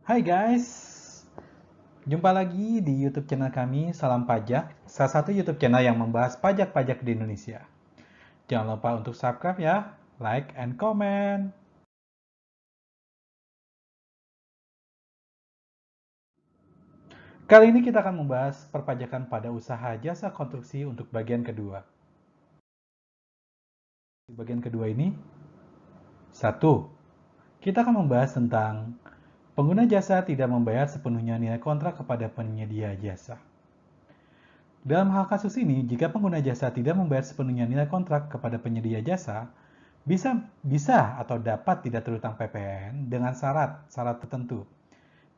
Hai guys, jumpa lagi di YouTube channel kami Salam Pajak, salah satu YouTube channel yang membahas pajak-pajak di Indonesia. Jangan lupa untuk subscribe ya, like and comment. Kali ini kita akan membahas perpajakan pada usaha jasa konstruksi untuk bagian kedua. Di bagian kedua ini, satu, kita akan membahas tentang pengguna jasa tidak membayar sepenuhnya nilai kontrak kepada penyedia jasa. Dalam hal kasus ini, jika pengguna jasa tidak membayar sepenuhnya nilai kontrak kepada penyedia jasa, bisa atau dapat tidak terhutang PPN dengan syarat tertentu.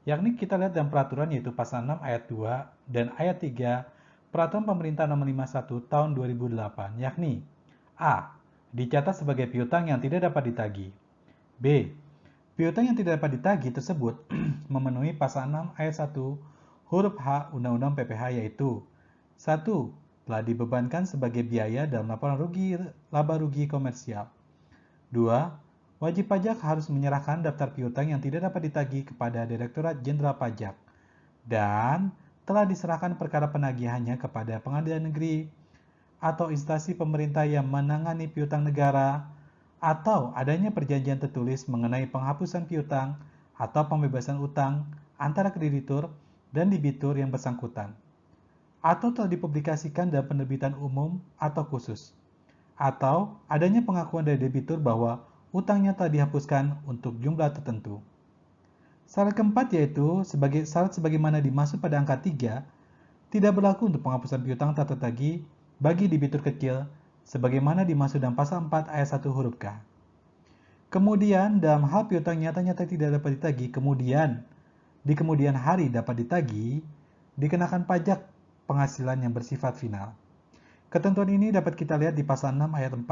Yakni kita lihat dalam peraturan yaitu pasal 6 ayat 2 dan ayat 3 Peraturan Pemerintah Nomor 51 Tahun 2008, yakni A. Dicatat sebagai piutang yang tidak dapat ditagih. B. Piutang yang tidak dapat ditagih tersebut memenuhi pasal 6 ayat 1 huruf H Undang-Undang PPH yaitu 1. Telah dibebankan sebagai biaya dalam laporan laba rugi komersial. 2. Wajib pajak harus menyerahkan daftar piutang yang tidak dapat ditagih kepada Direktorat Jenderal Pajak dan telah diserahkan perkara penagihannya kepada Pengadilan Negeri atau instansi pemerintah yang menangani piutang negara atau adanya perjanjian tertulis mengenai penghapusan piutang atau pembebasan utang antara kreditur dan debitur yang bersangkutan atau telah dipublikasikan dalam penerbitan umum atau khusus, atau adanya pengakuan dari debitur bahwa utangnya telah dihapuskan untuk jumlah tertentu. Syarat keempat yaitu syarat sebagaimana dimaksud pada angka 3 tidak berlaku untuk penghapusan piutang tak tertagih bagi debitur kecil sebagaimana dimaksud dalam pasal 4 ayat 1 huruf K. Kemudian dalam hal piutang nyata-nyata tidak dapat ditagih, di kemudian hari dapat ditagih, dikenakan pajak penghasilan yang bersifat final. Ketentuan ini dapat kita lihat di pasal 6 ayat 4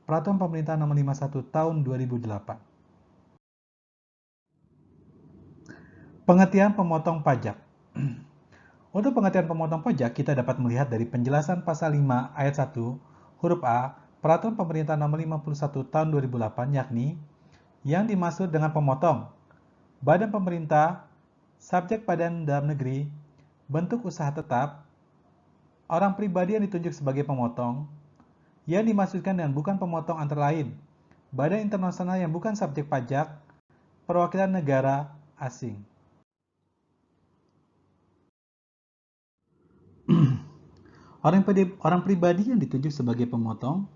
Peraturan Pemerintah Nomor 51 Tahun 2008. Pengertian pemotong pajak. Untuk pengertian pemotong pajak, kita dapat melihat dari penjelasan pasal 5 ayat 1 huruf A Peraturan Pemerintah Nomor 51 Tahun 2008, yakni yang dimaksud dengan pemotong badan pemerintah, subjek badan dalam negeri, bentuk usaha tetap, orang pribadi yang ditunjuk sebagai pemotong, yang dimaksudkan dengan bukan pemotong antara lain, badan internasional yang bukan subjek pajak, perwakilan negara asing. Orang pribadi yang ditunjuk sebagai pemotong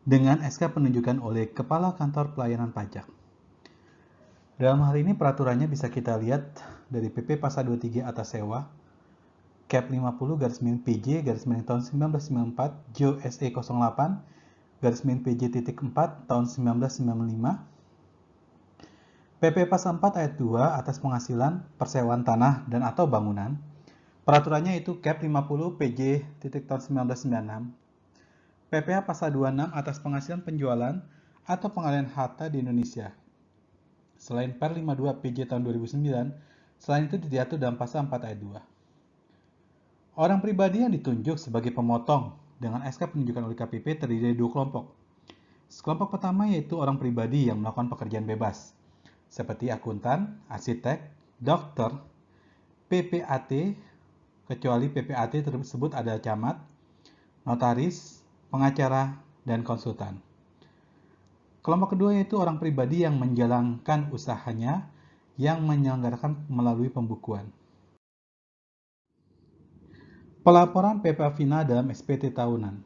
dengan SK penunjukan oleh Kepala Kantor Pelayanan Pajak. Dalam hal ini peraturannya bisa kita lihat dari PP Pasal 23 atas sewa, Cap 50 /PJ tahun 1994 JO SE 08 PJ.4 tahun 1995, PP Pasal 4 ayat 2 atas penghasilan persewaan tanah dan atau bangunan. Peraturannya itu Cap 50 PJ tahun 1996, PPh Pasal 26 atas penghasilan penjualan atau pengalihan harta di Indonesia. Selain Per 52 PJ tahun 2009, selain itu diatur dalam Pasal 4 ayat 2. Orang pribadi yang ditunjuk sebagai pemotong dengan SK penunjukan oleh KPP terdiri dari dua kelompok. Kelompok pertama yaitu orang pribadi yang melakukan pekerjaan bebas, seperti akuntan, arsitek, dokter, PPAT, kecuali PPAT tersebut adalah camat, notaris, pengacara, dan konsultan. Kelompok kedua yaitu orang pribadi yang menjalankan usahanya yang menyelenggarakan melalui pembukuan. Pelaporan PPh final dalam SPT tahunan.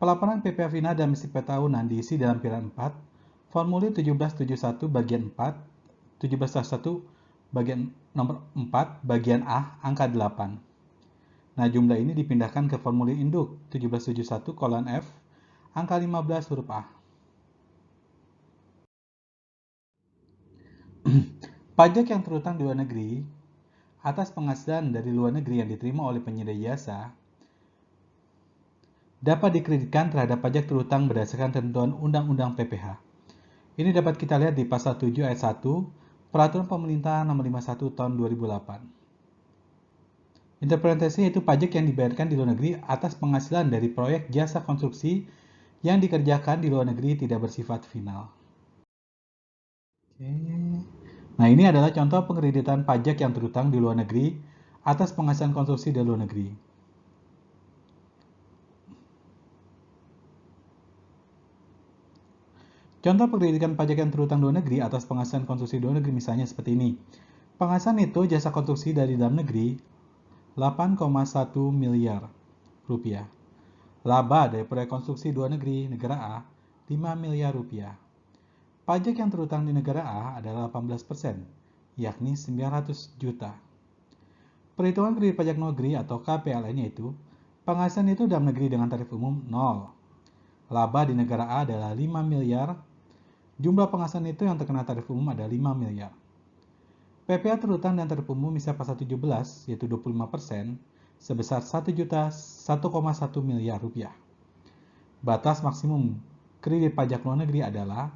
Pelaporan PPh final dalam SPT tahunan diisi dalam pilar 4, formulir 1771 bagian 4, 1771 bagian nomor 4 bagian A angka 8. Nah, jumlah ini dipindahkan ke formulir induk 1771:F angka 15 huruf A. Pajak yang terhutang di luar negeri atas penghasilan dari luar negeri yang diterima oleh penyedia jasa dapat dikreditkan terhadap pajak terhutang berdasarkan ketentuan Undang-Undang PPH. Ini dapat kita lihat di pasal 7 ayat 1 Peraturan Pemerintah Nomor 51 Tahun 2008. Interpretasi yaitu pajak yang dibayarkan di luar negeri atas penghasilan dari proyek jasa konstruksi yang dikerjakan di luar negeri tidak bersifat final. Nah, ini adalah contoh pengkreditan pajak yang terutang di luar negeri atas penghasilan konsumsi dari luar negeri. Contoh pengkreditan pajak yang terutang luar negeri atas penghasilan konsumsi luar negeri misalnya seperti ini. Penghasilan itu jasa konstruksi dari dalam negeri 8,1 miliar rupiah. Laba dari proyek konstruksi luar negeri negara A 5 miliar rupiah. Pajak yang terutang di negara A adalah 18%, yakni 900 juta. Perhitungan kredit pajak negeri atau KPLN yaitu penghasilan itu dalam negeri dengan tarif umum 0. Laba di negara A adalah 5 miliar. Jumlah penghasilan itu yang terkena tarif umum ada 5 miliar. PPh terutang dan tarif umum misal pasal 17 yaitu 25% sebesar 1 juta 1,1 miliar rupiah. Batas maksimum kredit pajak luar negeri adalah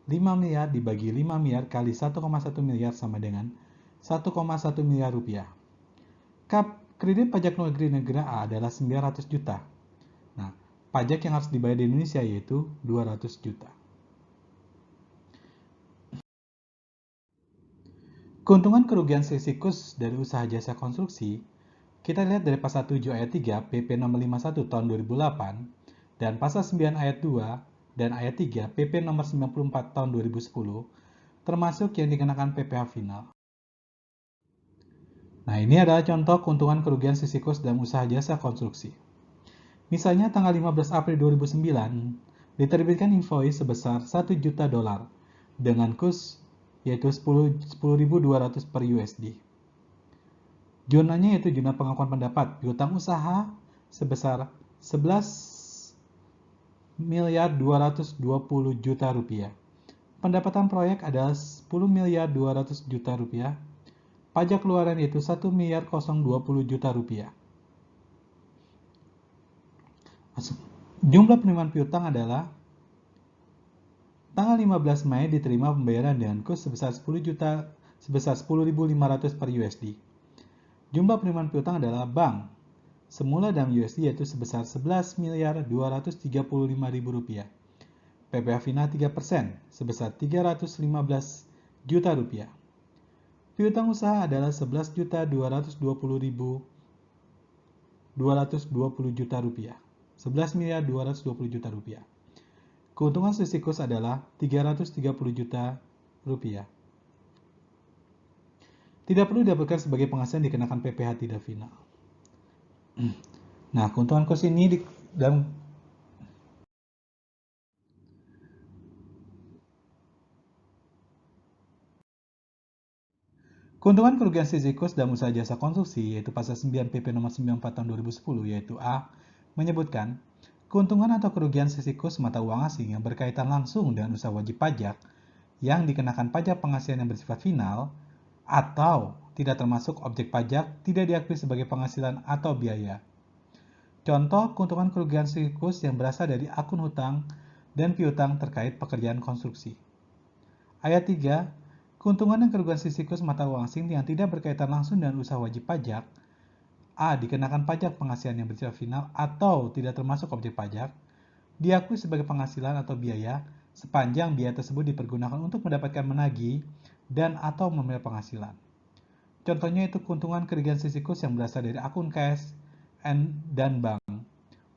5 miliar dibagi 5 miliar kali 1,1 miliar sama dengan 1,1 miliar rupiah. Kredit pajak luar negeri negara A adalah 900 juta. Nah, pajak yang harus dibayar di Indonesia yaitu 200 juta. Keuntungan kerugian Sisikus dari usaha jasa konstruksi, kita lihat dari pasal 7 ayat 3 PP nomor 51 tahun 2008 dan pasal 9 ayat 2 dan ayat 3 PP nomor 94 tahun 2010 termasuk yang dikenakan PPh final. Nah, ini adalah contoh keuntungan kerugian Sisikus dalam usaha jasa konstruksi. Misalnya tanggal 15 April 2009 diterbitkan invoice sebesar 1 juta dolar dengan kurs yaitu 10.200 per USD. Zonanya yaitu zona pengakuan pendapat piutang usaha sebesar 11 miliar 220 juta rupiah. Pendapatan proyek adalah 10 miliar 200 juta rupiah. Pajak keluaran yaitu 1 miliar 020 juta rupiah. Jumlah penerimaan piutang adalah tanggal 15 Mei diterima pembayaran dengan kurs sebesar 10.500 per USD. Jumlah penerimaan piutang adalah bank semula dalam USD yaitu sebesar 11 miliar 235 ribu rupiah. PPh final 3% sebesar 315 juta rupiah. Piutang usaha adalah 11 juta 220 juta rupiah. 11 miliar 220 juta rupiah. Keuntungan Sisikus adalah 330 juta rupiah. Tidak perlu didapatkan sebagai penghasilan dikenakan PPh tidak final. Nah, keuntungan kos ini dalam keuntungan kerugian Sisikus dalam usaha jasa konstruksi yaitu pasal 9 PP nomor 94 tahun 2010 yaitu A menyebutkan keuntungan atau kerugian Sisikus mata uang asing yang berkaitan langsung dengan usaha wajib pajak yang dikenakan pajak penghasilan yang bersifat final atau tidak termasuk objek pajak tidak diakui sebagai penghasilan atau biaya. Contoh keuntungan kerugian Sisikus yang berasal dari akun hutang dan piutang terkait pekerjaan konstruksi. Ayat 3, keuntungan dan kerugian Sisikus mata uang asing yang tidak berkaitan langsung dengan usaha wajib pajak A. Dikenakan pajak penghasilan yang bersifat final atau tidak termasuk objek pajak diakui sebagai penghasilan atau biaya sepanjang biaya tersebut dipergunakan untuk mendapatkan menagih dan atau membayar penghasilan. Contohnya itu keuntungan kerugian Sisikus yang berasal dari akun cash dan bank,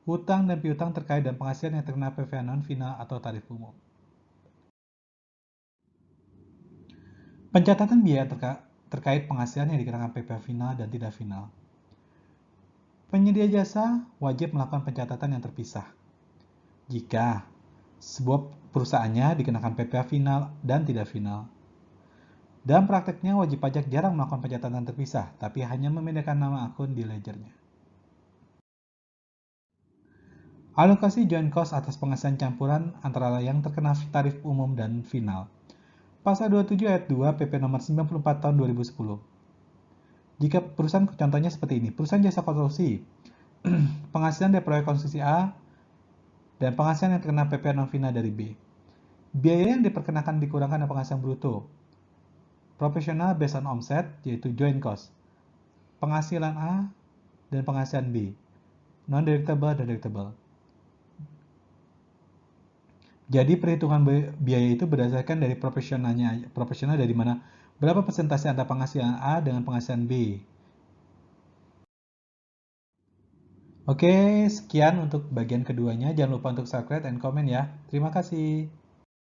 hutang dan piutang terkait dan penghasilan yang terkena PPh non final atau tarif umum. Pencatatan biaya terkait penghasilan yang dikenakan PPh final dan tidak final. Penyedia jasa wajib melakukan pencatatan yang terpisah. Jika sebuah perusahaannya dikenakan PPh final dan tidak final. Dalam prakteknya, wajib pajak jarang melakukan pencatatan terpisah, tapi hanya memindahkan nama akun di ledgernya. Alokasi joint cost atas penghasilan campuran antara yang terkena tarif umum dan final. Pasal 27 ayat 2 PP nomor 94 tahun 2010. Jika perusahaan contohnya seperti ini, perusahaan jasa konstruksi, penghasilan dari proyek konstruksi A dan penghasilan yang terkena PPh non final dari B. Biaya yang diperkenakan dikurangkan dari penghasilan bruto. Profesional based on omset yaitu joint cost. Penghasilan A dan penghasilan B. Non-deductible dan deductible. Jadi perhitungan biaya itu berdasarkan dari proporsionalnya. Proporsional dari mana? Berapa persentase antara penghasilan A dengan penghasilan B? Oke, sekian untuk bagian keduanya. Jangan lupa untuk subscribe dan komen ya. Terima kasih.